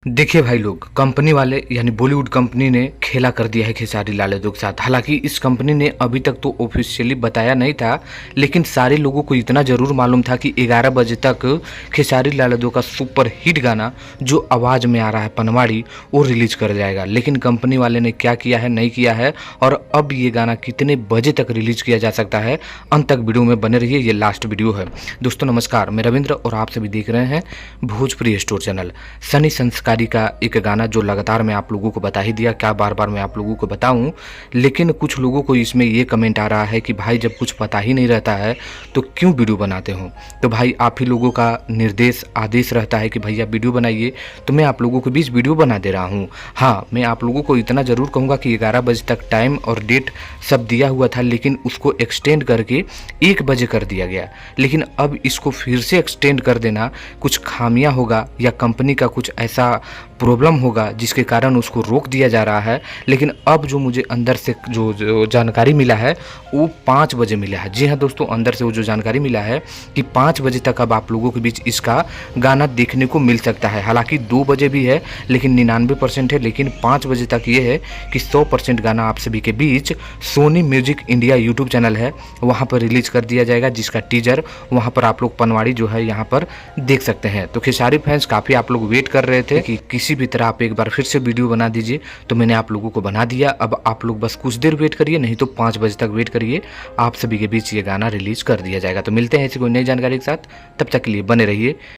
देखिए भाई लोग, कंपनी वाले यानी बॉलीवुड कंपनी ने खेला कर दिया है खेसारी लाल यादव के साथ। हालांकि इस कंपनी ने अभी तक तो ऑफिशियली बताया नहीं था, लेकिन सारे लोगों को इतना ज़रूर मालूम था कि 11 बजे तक खेसारी लाल यादव का सुपर हिट गाना जो आवाज़ में आ रहा है पनवाड़ी, वो रिलीज कर जाएगा। लेकिन कंपनी वाले ने क्या किया है, नहीं किया है, और अब ये गाना कितने बजे तक रिलीज किया जा सकता है, अंत तक वीडियो में बने रहिए। ये लास्ट वीडियो है। दोस्तों नमस्कार, मैं रविंद्र और आप सभी देख रहे हैं भोजपुरी स्टोर चैनल। सनी संस्कारी का एक गाना जो लगातार मैं आप लोगों को बता ही दिया, क्या बार बार मैं आप लोगों को बताऊं। लेकिन कुछ लोगों को इसमें ये कमेंट आ रहा है कि भाई जब कुछ पता ही नहीं रहता है तो क्यों वीडियो बनाते हो। तो भाई आप ही लोगों का निर्देश आदेश रहता है कि भैया वीडियो बनाइए, तो मैं आप लोगों के बीच वीडियो बना दे रहा हूँ। हाँ, मैं आप लोगों को इतना ज़रूर कहूँगा कि 11 बजे तक टाइम और डेट सब दिया हुआ था, लेकिन उसको एक्सटेंड करके 1 बजे कर दिया गया। लेकिन अब इसको फिर से एक्सटेंड कर देना कुछ खामियां होगा या कंपनी का कुछ ऐसा प्रॉब्लम होगा जिसके कारण उसको रोक दिया जा रहा है। लेकिन अब जो मुझे अंदर से जो जानकारी मिला है वो 5 बजे मिला है। जी हाँ दोस्तों, अंदर से वो जो जानकारी मिला है कि 5 बजे तक अब आप लोगों के बीच इसका गाना देखने को मिल सकता है। हालांकि 2 बजे भी है, लेकिन 99% है, लेकिन 5 बजे तक ये है कि 100% गाना आप सभी के बीच Sony music India YouTube channel है वहाँ पर रिलीज कर दिया जाएगा, जिसका टीजर वहाँ पर आप लोग पनवाड़ी जो है यहाँ पर देख सकते हैं। तो खेसारी फैंस काफ़ी आप लोग वेट कर रहे थे कि किसी भी तरह आप एक बार फिर से वीडियो बना दीजिए, तो मैंने आप लोगों को बना दिया। अब आप लोग बस कुछ देर वेट करिए, नहीं तो 5 बजे तक वेट करिए, आप सभी के बीच ये गाना रिलीज कर दिया जाएगा। तो मिलते हैं ऐसी कोई नई जानकारी के साथ, तब तक के लिए बने रहिए